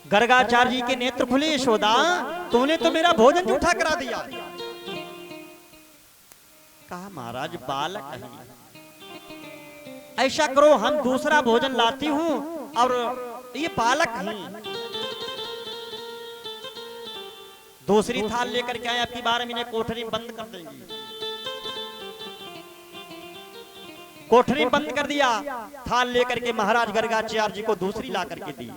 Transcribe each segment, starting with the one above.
गर्गाचार्य जी के नेत्र खुले। यशोदा, तूने तो मेरा भोजन झूठा करा दिया। कहा महाराज बालक है, ऐसा करो हम दूसरा भोजन लाती हूं और ये बालक हैं, दूसरी थाल लेकर के आए, आपकी 12 महीने कोठरी बंद कर देंगी। कोठरी बंद कर दिया, थाल लेकर के महाराज गर्गाचार्य जी को दूसरी ला करके दी।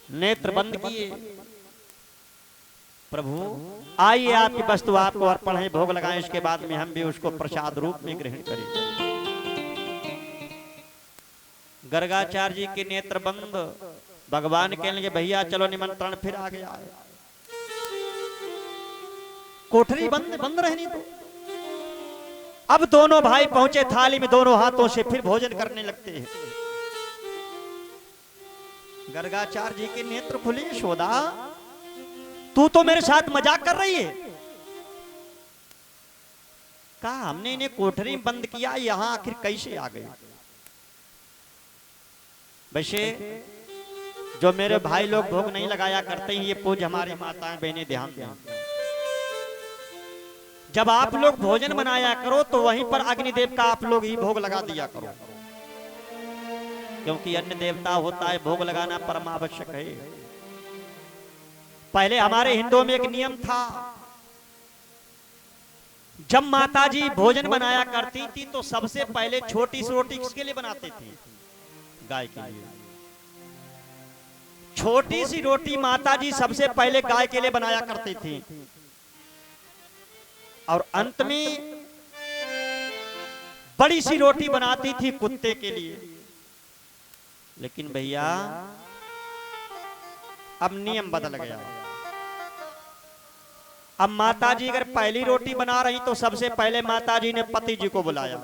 नेत्र बंद किए। प्रभु आइए, आपकी वस्तु आपको अर्पण है, भोग लगाएं, इसके बाद में हम भी उसको प्रसाद रूप में ग्रहण करें। गर्गाचार्य जी के नेत्र बंद। भगवान कहने लगे भैया चलो निमंत्रण फिर आ गया है। कोठरी बंद बंद रहनी तो। अब दोनों भाई पहुंचे, थाली में दोनों हाथों से फिर भोजन करने लगते हैं। गर्गाचार्य जी के नेत्र खुले। यशोदा, तू तो मेरे साथ मजाक कर रही है। कहा हमने इन्हें कोठरी में बंद किया, यहां आखिर कैसे आ गए? वैसे जो मेरे भाई लोग भोग नहीं लगाया करते हैं, ये पूज हमारी माताएं बहनें ध्यान दें। जब आप लोग भोजन बनाया करो तो वहीं पर अग्निदेव का आप लोग ही भोग लगा दिया करो, क्योंकि अन्य देवता होता है, भोग लगाना परम आवश्यक है। पहले हमारे हिंदुओं में एक नियम था, जब माताजी भोजन बनाया करती थी तो सबसे पहले छोटी सी रोटी किसके लिए बनाते थे? गाय के लिए। छोटी सी रोटी माताजी सबसे पहले गाय के लिए बनाया करती थी, और अंत में बड़ी सी रोटी बनाती थी कुत्ते के लिए। लेकिन भैया अब नियम बदल गया। अब माताजी अगर पहली रोटी बना रही तो सबसे पहले माताजी ने पति जी को बुलाया,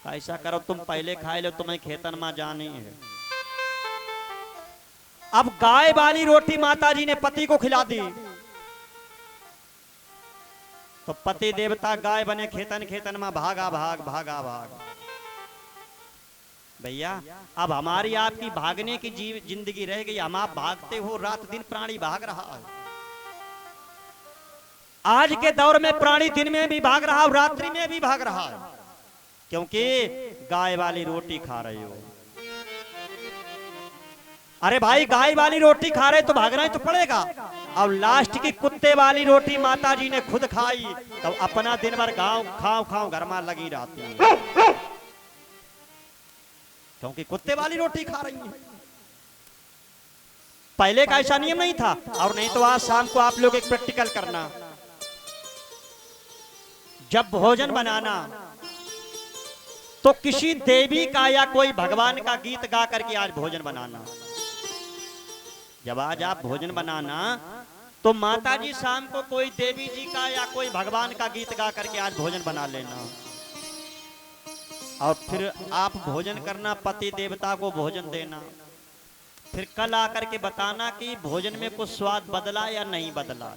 ऐसा करो तुम पहले खाए लो, तुम्हें खेतन मां जानी है। अब गाय वाली रोटी माताजी ने पति को खिला दी, तो पति देवता गाय बने, खेतन खेतन मां भागा भाग भागा भाग। भैया अब हमारी आपकी भागने की जिंदगी रह गई, हम आप भागते हो, रात दिन प्राणी भाग रहा है। आज के दौर में प्राणी दिन में भी भाग रहा है, रात्रि में भी भाग रहा है, क्योंकि गाय वाली रोटी खा रहे हो। अरे भाई गाय वाली रोटी खा रहे तो भागना ही तो पड़ेगा। अब लास्ट की कुत्ते वाली रोटी माताजी ने खुद खाई, तो अपना दिन भर गाँव खाओ खाओ घर में लगी रहती है, क्योंकि कुत्ते वाली रोटी खा रही है। पहले का ऐसा नियम नहीं था। और नहीं तो आज शाम को आप लोग एक प्रैक्टिकल करना, जब भोजन बनाना तो किसी देवी का या कोई भगवान का गीत गा करके आज भोजन बनाना। जब आज आप भोजन बनाना तो माताजी शाम को कोई देवी जी का या कोई भगवान का गीत गा करके आज भोजन बना लेना, और फिर आप भोजन करना, पति देवता को भोजन देना, फिर कल आकर के बताना कि भोजन में कुछ स्वाद बदला या नहीं बदला।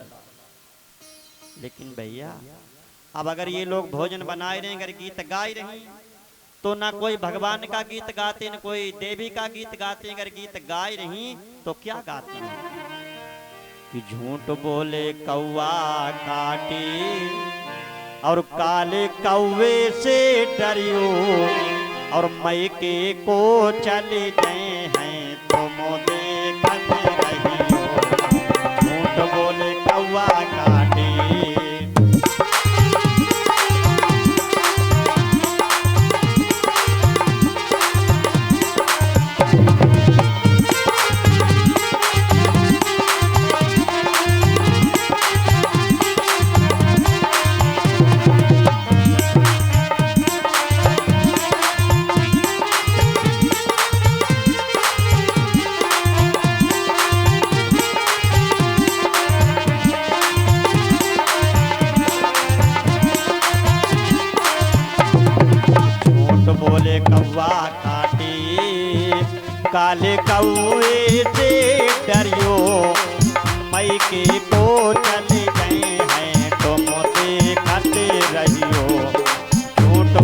लेकिन भैया अब अगर ये लोग भोजन बनाए रहे, अगर गीत गाए रहे, तो ना कोई भगवान का गीत गाते, न कोई देवी का गीत गाते। अगर गीत गाए रही तो क्या गाती हैं कि झूठ बोले कौवा काटी और काले कौवे से डरियो, और मैके को चले गए हैं तुम देखते रहियो। झूठ बोले कौवा काटी। बोले कौवा काटी काले कौए से डरियो, मैके को चले गए हैं तुम देखते रहियो। झूठ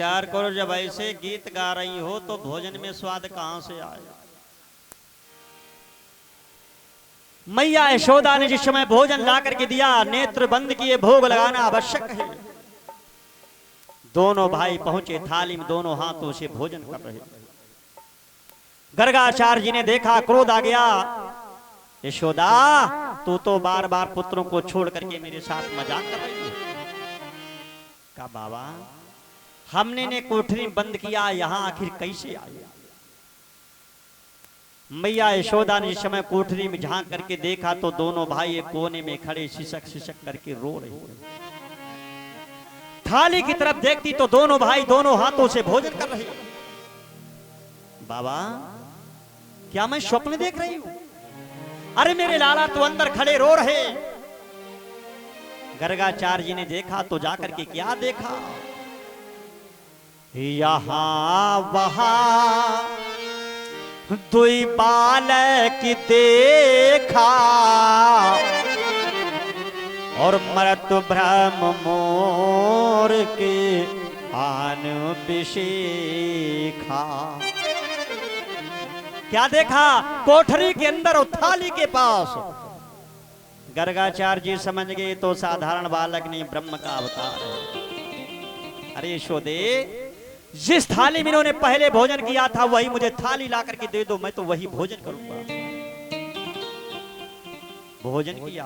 विचार करो, जब ऐसे गीत गा रही हो तो भोजन में स्वाद कहां से आए। मैया यशोदा ने जिस समय भोजन ला करके दिया, नेत्र बंद किए, भोग लगाना आवश्यक है। दोनों भाई पहुंचे, थाली में दोनों हाथों से भोजन कर रहे। गर्गाचार्य जी ने देखा, क्रोध आ गया। यशोदा, तू तो बार बार पुत्रों को छोड़ करके मेरे साथ मजाक कर रही है। कहा बाबा, हमने ने कोठरी बंद किया, यहां आखिर कैसे आए। मैया यशोदा ने इस समय कोठरी में झांक करके देखा तो दोनों भाई एक कोने में खड़े सिसक सिसक करके रो रहे हैं। थाली की तरफ देखती तो दोनों भाई दोनों हाथों से भोजन कर रहे। बाबा, क्या मैं स्वप्न देख रही हूं? अरे मेरे लाला तो अंदर खड़े रो रहे। गर्गाचार्य जी ने देखा तो जाकर के क्या देखा, यहां वहां दुई बालक देखा और मरत भ्रम मोर के आन बिशेखा। क्या देखा? कोठरी के अंदर और थाली के पास। गर्गाचार्य जी समझ गए तो साधारण बालक नहीं, ब्रह्म का अवतार है। अरे यशोदे, जिस थाली में इन्होंने पहले भोजन किया था वही मुझे थाली ला करके दे दो, मैं तो वही भोजन करूंगा। भोजन किया।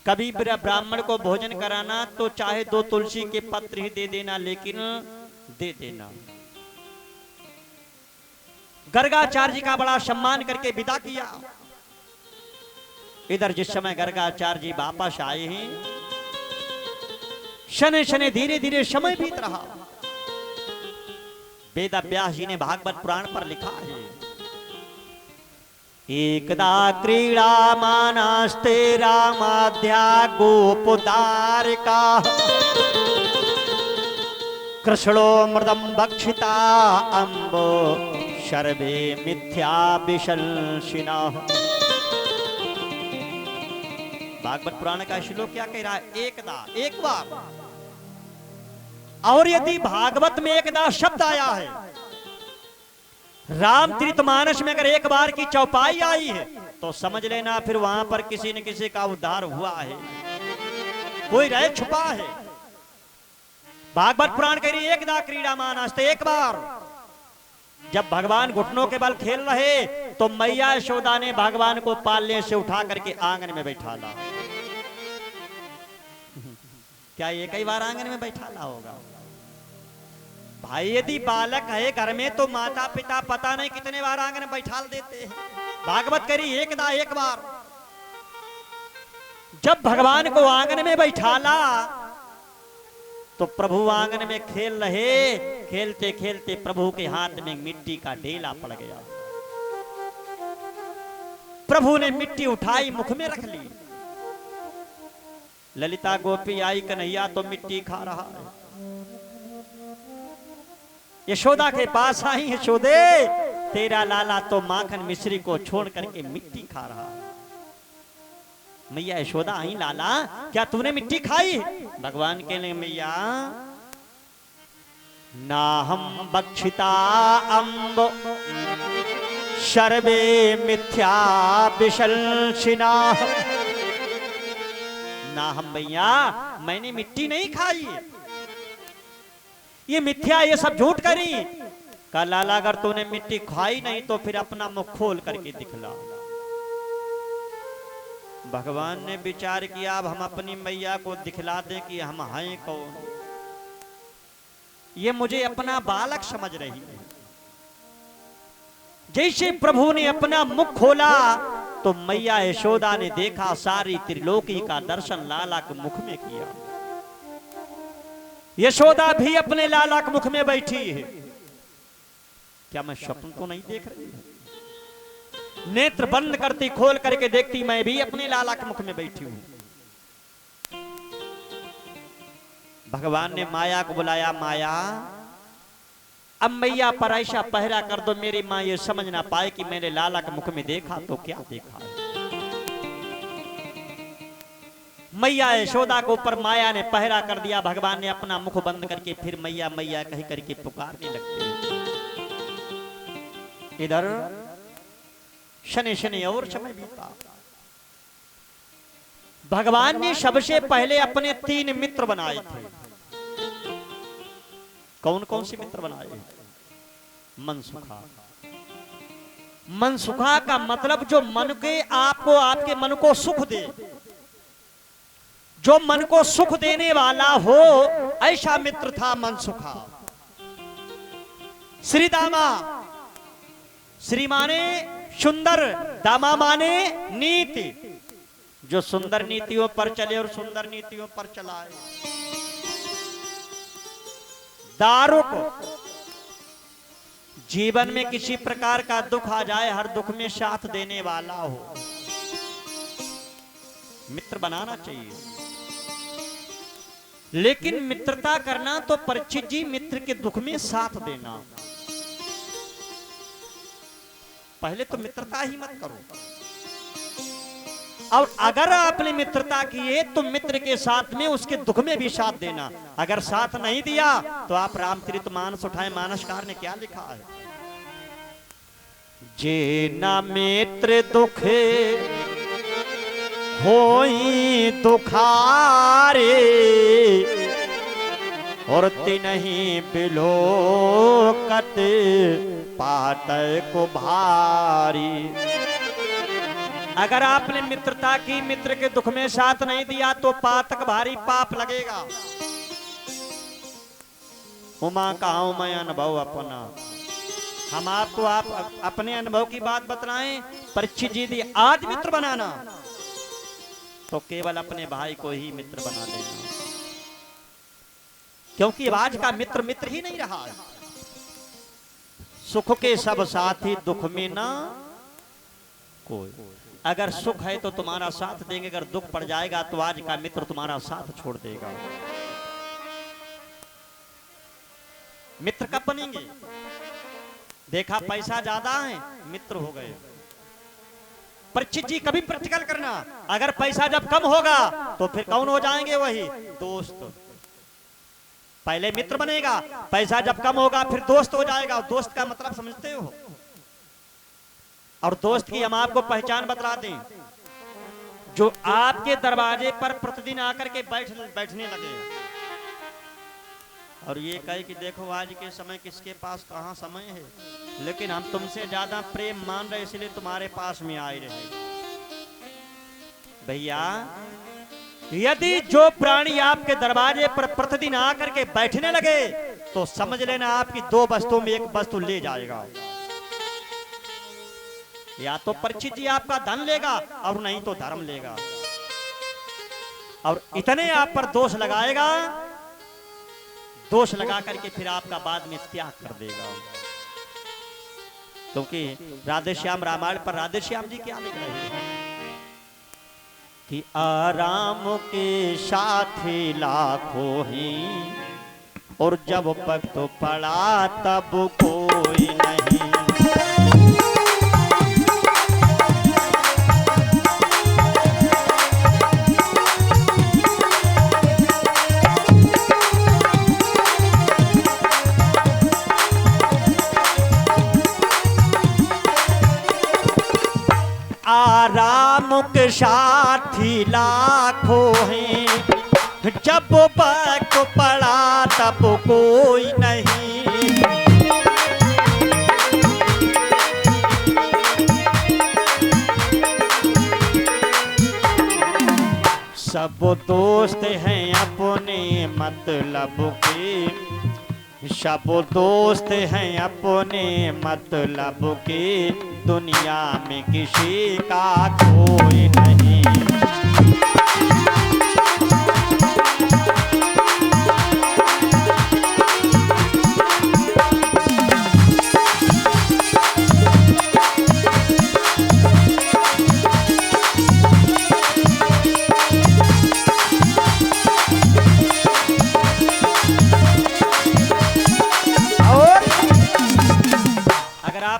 कभी ब्राह्मण को भोजन कराना तो चाहे 2 तुलसी के पत्र ही दे देना, लेकिन दे देना। गर्गाचार्य जी का बड़ा सम्मान करके विदा किया। इधर जिस समय गर्गाचार्य जी वापस आए हैं, शने शने धीरे धीरे समय बीत रहा। वेद व्यास जी ने भागवत पुराण पर लिखा है, एकदा क्रीड़ा मानास्ते रामाध्या गोपदारिका कृष्णो मृदम भक्षिता अम्बो शर्वे मिथ्या विशंसिना। भागवत पुराण का श्लोक क्या कह रहा है? एकदा, एक बार। और यदि भागवत में एकदा शब्द आया है, रामचरितमानस में अगर एक बार की चौपाई आई है, तो समझ लेना फिर वहां पर किसी न किसी का उद्धार हुआ है, कोई रह छुपा है। भागवत पुराण कह रही एकदा क्रीड़ा मानस्ते, एक बार। जब भगवान घुटनों के बल खेल रहे तो मैया यशोदा ने भगवान को पालने से उठा करके आंगन में बैठा ला। क्या एक ही बार आंगन में बैठा ला होगा? भाई यदि बालक है घर में तो माता पिता पता नहीं कितने बार आंगन में बैठा देते हैं। भागवत करी एकदा, एक बार। जब भगवान को आंगन में बैठाला तो प्रभु आंगन में खेल रहे। खेलते खेलते प्रभु के हाथ में मिट्टी का ढेला पड़ गया। प्रभु ने मिट्टी उठाई, मुख में रख ली। ललिता गोपी आई, कन्हैया तो मिट्टी खा रहा है। यशोदा के पास आई, यशोदे तेरा लाला तो माखन मिश्री को छोड़ करके मिट्टी खा रहा है। मैया यशोदा आई, लाला क्या तूने मिट्टी खाई? भगवान के लिए मैया ना हम बक्षिता अम्ब शर्वे मिथ्या विशंसिना। ना हम भैया, मैंने मिट्टी नहीं खाई, ये मिथ्या, ये सब झूठ करी। कहा लाला अगर तूने मिट्टी खाई नहीं तो फिर अपना मुख खोल करके दिखला। भगवान ने विचार किया, अब हम अपनी मैया को दिखला दें कि हम हैं कौन। ये मुझे अपना बालक समझ रही है। जैसे प्रभु ने अपना मुख खोला तो मैया यशोदा ने देखा, सारी त्रिलोकी का दर्शन लाला के मुख में किया। यशोदा भी अपने लाला के मुख में बैठी है। क्या मैं स्वप्न तो नहीं देख रही हूं? नेत्र बंद करती, खोल करके देखती, मैं भी अपने लाला के मुख में बैठी हूं। भगवान ने माया को बुलाया, माया अब मैया पर ऐसा पहरा कर दो मेरी मां ये समझ ना पाए कि मैंने लाला के मुख में देखा तो क्या देखा है। मैया यशोदा को ऊपर माया ने पहरा कर दिया। भगवान ने अपना मुख बंद करके फिर मैया मैया कह करके पुकारने लगते। इधर शनि शनि और समय बीता। भगवान ने सबसे पहले अपने 3 मित्र बनाए थे। कौन कौन से मित्र बनाए? मनसुखा। मनसुखा का मतलब जो मन के आपको आपके मन को सुख दे, जो मन को सुख देने वाला हो, ऐसा मित्र था मनसुखा। श्री दामा, श्री माने सुंदर, दामा माने नीति, जो सुंदर नीतियों पर चले और सुंदर नीतियों पर चलाए। दारुक, जीवन में किसी प्रकार का दुख आ जाए, हर दुख में साथ देने वाला हो। मित्र बनाना चाहिए, लेकिन मित्रता करना तो परीक्षित जी मित्र के दुख में साथ देना। पहले तो मित्रता ही मत करो, और अगर आपने मित्रता किए तो मित्र के साथ में उसके दुख में भी साथ देना। अगर साथ नहीं दिया तो आप रामचरित मानस उठाए, मानसकार ने क्या लिखा है? जे ना मित्र दुखे होई दुखारे, और तिन्हीं बिलोकत पातय को भारी। अगर आपने मित्रता की, मित्र के दुख में साथ नहीं दिया तो पातक भारी पाप लगेगा। उमा का मैं अनुभव अपना, हम आपको आप अपने अनुभव की बात बतलाएं। परीक्षित जी दी आज मित्र बनाना तो केवल अपने भाई को ही मित्र बना लेना, क्योंकि आज का मित्र मित्र ही नहीं रहा है। सुख के सब साथी, दुख में ना कोई। अगर सुख है तो तुम्हारा साथ देंगे, अगर दुख पड़ जाएगा तो आज का मित्र तुम्हारा साथ छोड़ देगा। मित्र कब बनेंगे? देखा पैसा ज्यादा है, मित्र हो गए। परीक्षित जी कभी प्रतिकल करना, अगर पैसा जब कम होगा तो फिर कौन हो जाएंगे? वही दोस्त। पहले मित्र बनेगा, पैसा जब कम होगा फिर दोस्त हो जाएगा। दोस्त का मतलब समझते हो? और दोस्त की हम आपको पहचान बतला दें, जो आपके दरवाजे पर प्रतिदिन आकर के बैठने लगे और ये कहे कि देखो आज के समय किसके पास कहां समय है, लेकिन हम तुमसे ज्यादा प्रेम मान रहे इसलिए तुम्हारे पास में आए रहे। भैया, यदि जो प्राणी आपके दरवाजे पर प्रतिदिन आकर के बैठने लगे तो समझ लेना आपकी 2 वस्तुओं में 1 वस्तु ले जाएगा। या तो परीक्षित जी आपका धन लेगा और नहीं तो धर्म लेगा, और इतने आप पर दोष लगाएगा, दोष लगा करके फिर आपका बाद में त्याग कर देगा। क्योंकि राधे श्याम रामायण पर राधे श्याम जी क्या लिख रहे हैं कि आराम के साथी लाखों ही, और जब वक्त तो पड़ा तब कोई नहीं। आराम के साथी लाखों हैं, जब वक्त पड़ा तब कोई नहीं। सब दोस्त हैं अपने मतलब के, सब दोस्त हैं अपने मतलब के, दुनिया में किसी का कोई नहीं।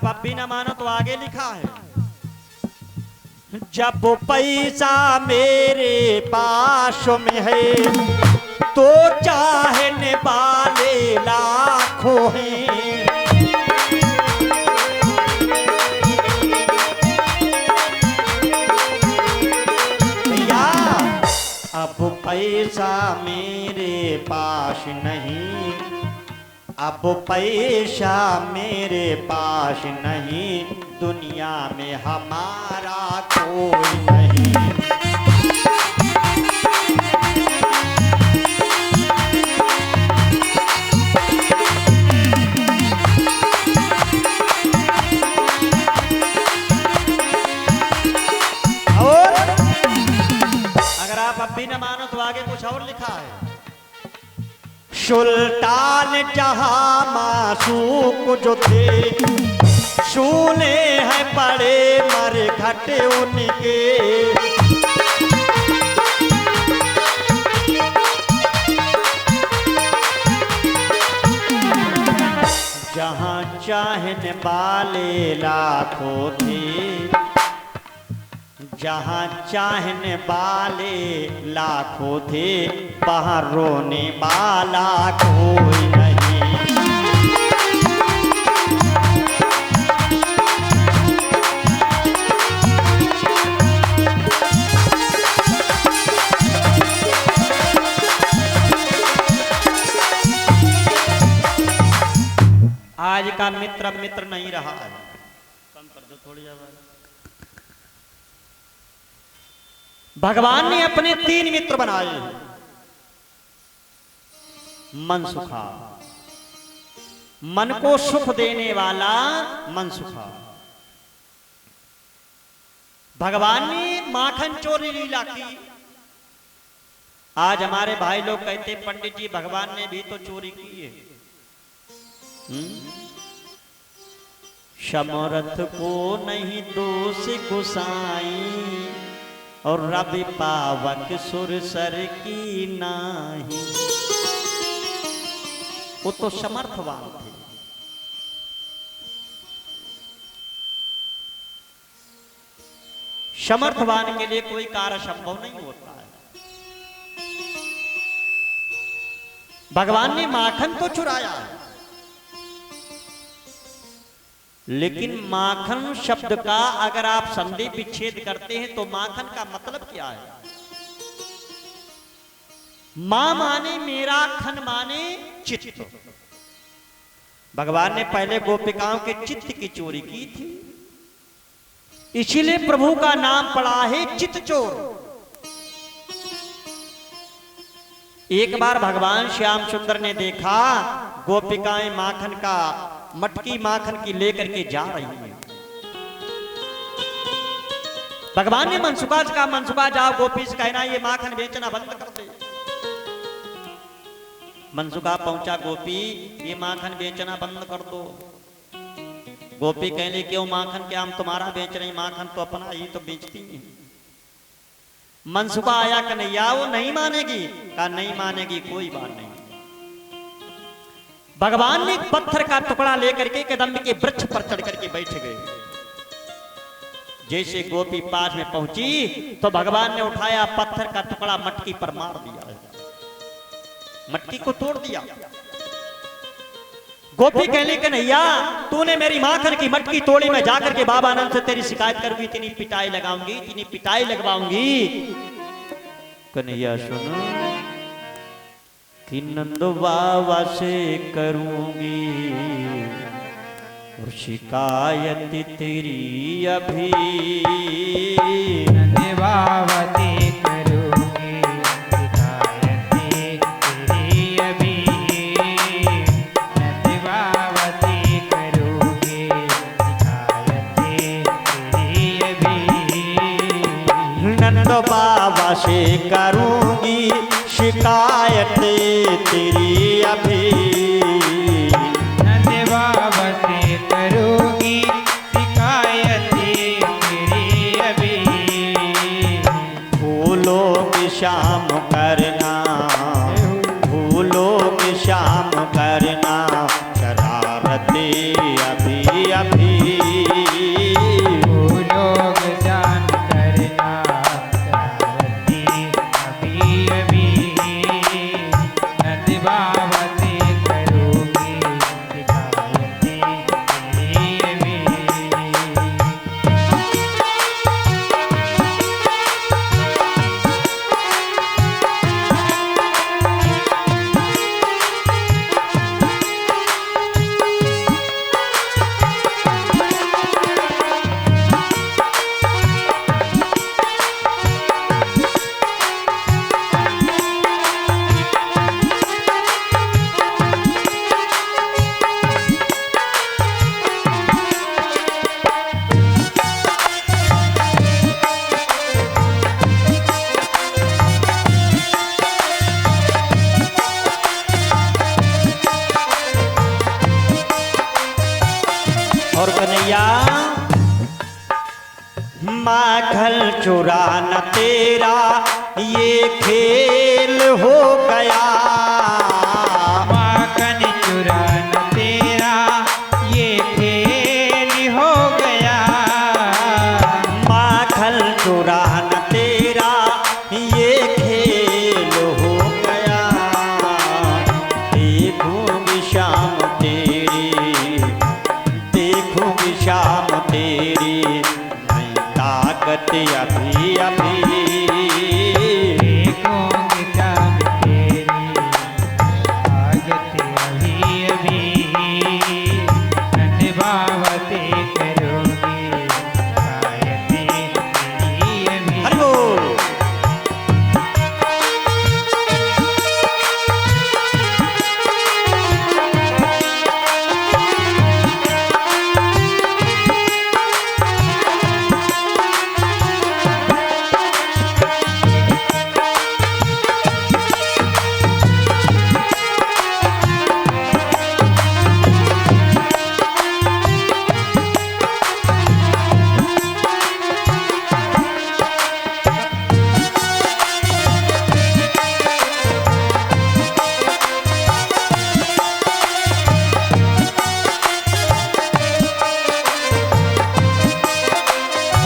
अब भी ना मानो तो आगे लिखा है जब पैसा मेरे पास में है तो चाहने वाले लाखों हैं। भैया अब पैसा मेरे पास नहीं, अब पैसा मेरे पास नहीं, दुनिया में हमारा कोई नहीं। और अगर आप अब भी न मानो तो आगे कुछ और लिखा है। सुल्तान जहां मासूक जो थे, सुने हैं बड़े मरघट उनके। जहां चाहने वाले लाखों थे, जहां चाहने वाले लाखों थे, वहां रोने वाला कोई नहीं। आज का मित्र अब मित्र नहीं रहा है। कम कर दो थोड़ी आवाज। भगवान ने अपने 3 मित्र बनाए। मनसुखा, मन को सुख देने वाला मनसुखा। भगवान ने माखन चोरी लीला की। आज हमारे भाई लोग कहते पंडित जी भगवान ने भी तो चोरी की है। समरथ को नहीं दोष गुसाई, और रवि पावक सुरसर की नाही। वो तो समर्थवान थे। समर्थवान के लिए कोई कार्य संभव नहीं होता है। भगवान ने माखन तो चुराया है, लेकिन माखन शब्द का अगर आप संधि विच्छेद करते हैं तो माखन का मतलब क्या है? मां माने मेरा, खन माने चित्त। भगवान ने पहले गोपिकाओं के चित्त की चोरी की थी, इसीलिए प्रभु का नाम पड़ा है चित्त चोर। एक बार भगवान श्याम सुंदर ने देखा गोपिकाएं माखन का, मटकी माखन की लेकर के जा रही है। भगवान ने मनसुखा से कहा, मनसुखा जाओ गोपी से कहना ये माखन बेचना बंद कर दे। मनसुखा पहुंचा, गोपी ये माखन बेचना बंद कर दो। गोपी कहने क्यों माखन, क्या हम तुम्हारा बेच रहे, माखन तो अपना ही तो बेचती है। मनसुखा आया कन्हैया, वो नहीं मानेगी। कहा नहीं मानेगी, कोई बात नहीं। भगवान ने पत्थर का टुकड़ा लेकर के कदम्ब के वृक्ष पर चढ़ करके बैठ गए। जैसे गोपी पास में पहुंची तो भगवान ने उठाया पत्थर का टुकड़ा, मटकी पर मार दिया, मटकी को तोड़ दिया। गोपी कहने के नैया तूने मेरी माखन की मटकी तोड़ी, मैं जाकर के बाबा आनंद से तेरी शिकायत करूंगी, इतनी पिटाई लगाऊंगी, इतनी पिटाई लगवाऊंगी। कन्हैया सुनो कि नंद बाबा से करूंगी और शिकायत तेरी अभी। नंद बाबा से करूंगी शिकायत तेरी अभी। नंद बाबा से करूंगी शिकायत तेरी अभी। नंद बाबा से करूंगी शिकायत तेरी अभी। नंद बाबा से करूंगी शिकायत तेरी अभी। भूलो कि शाम करना, भूलो कि शाम करना, शरारते अभी अभी। लोग जान कर माखन चुराना तेरा ये खेल हो गया। माखन चुराना तेरा ये खेल हो गया। माखन चुराना तेरा ये खेल हो गया। देखूंगी शाम तेरी, देखूंगी शाम तेरी, मैं ताकत अभी अभी। देखूंगी शाम तेरी, ताकत अभी अभी। नंदबावती करूंगी शिकायतें तेरी अभी। हरि बोल।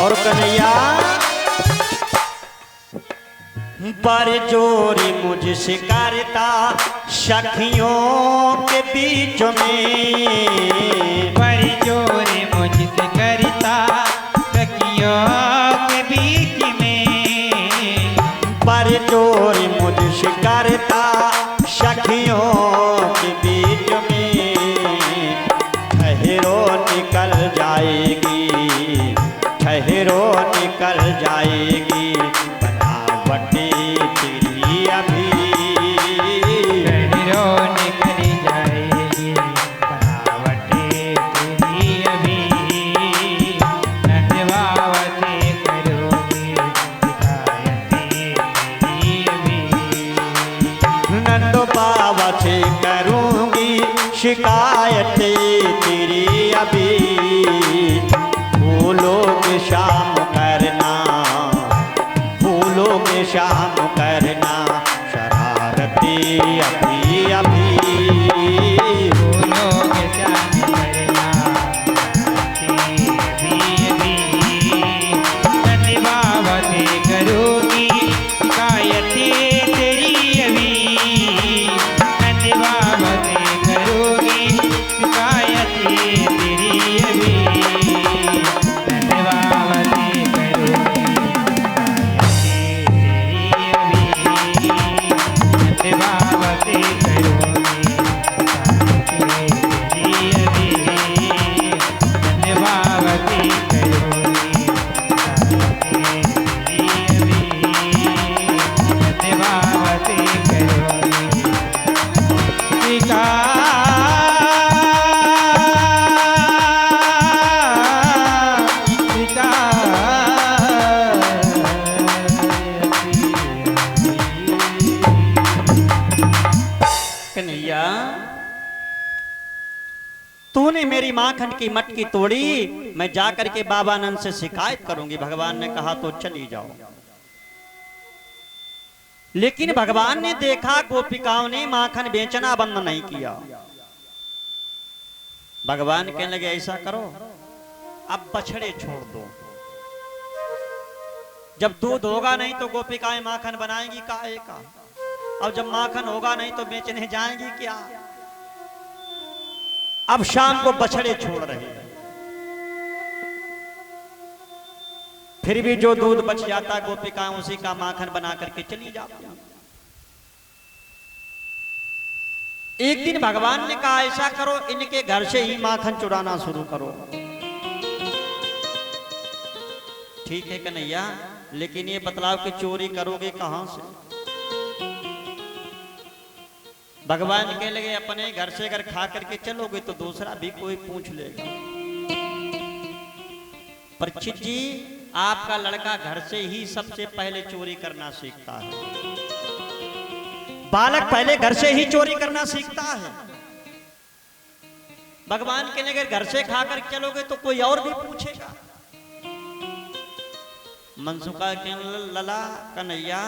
और कन्हैया पर जोरी मुझसे करता सखियों के बीच में। पर जोर मुझसे करता सखियों के बीच में। पर जोरी मुझसे करता सखियों के बीच में। ठहरो निकल जाएगी, ठहरो निकल जाएगी बनावटी तेरी अभी। ठहरो निकल जाएगी बनावटी तेरी अभी। नंदबावती करूंगी शिकायतें तेरी अभी। नंदो बाबा से करूंगी शिकायतें तेरी अभी। फूलों शाम करना, फूलों के शाम करना शरारती अभी अभी। फूलों के शाम करना अभी अभी। नंदबावती करूंगी शिकायतें तेरी अभी। नंदबावती करूंगी शिकायतें तेरी अभी। नंदबावती करूंगी कन्हैया तूने मेरी माखन की मटकी तोड़ी, मैं जाकर के बाबा नंद से शिकायत करूंगी। भगवान ने कहा तो चली जाओ। लेकिन भगवान ने देखा गोपिकाओं ने माखन बेचना बंद नहीं किया। भगवान कहने लगे ऐसा करो, अब बछड़े छोड़ दो। जब दूध होगा नहीं तो गोपिकाएं माखन बनाएंगी काहे का। अब जब माखन होगा नहीं तो बेचने जाएंगी क्या। अब शाम को बछड़े छोड़ रहे हैं। फिर भी जो दूध बच जाता गोपिकाएं उसी का माखन बना करके चली जाती। एक दिन भगवान ने कहा ऐसा करो, इनके घर से ही माखन चुराना शुरू करो। ठीक है कन्हैया, लेकिन ये बतलाओ कि चोरी करोगे कहां से। भगवान कह लगे अपने घर से अगर खा करके चलोगे तो दूसरा भी कोई पूछ लेगा। परीक्षित जी, आपका लड़का घर से ही सबसे पहले चोरी करना सीखता है। बालक पहले घर से ही चोरी करना सीखता है। भगवान के अगर घर से खाकर चलोगे तो कोई और भी पूछेगा। मनसुखा के लला कन्हैया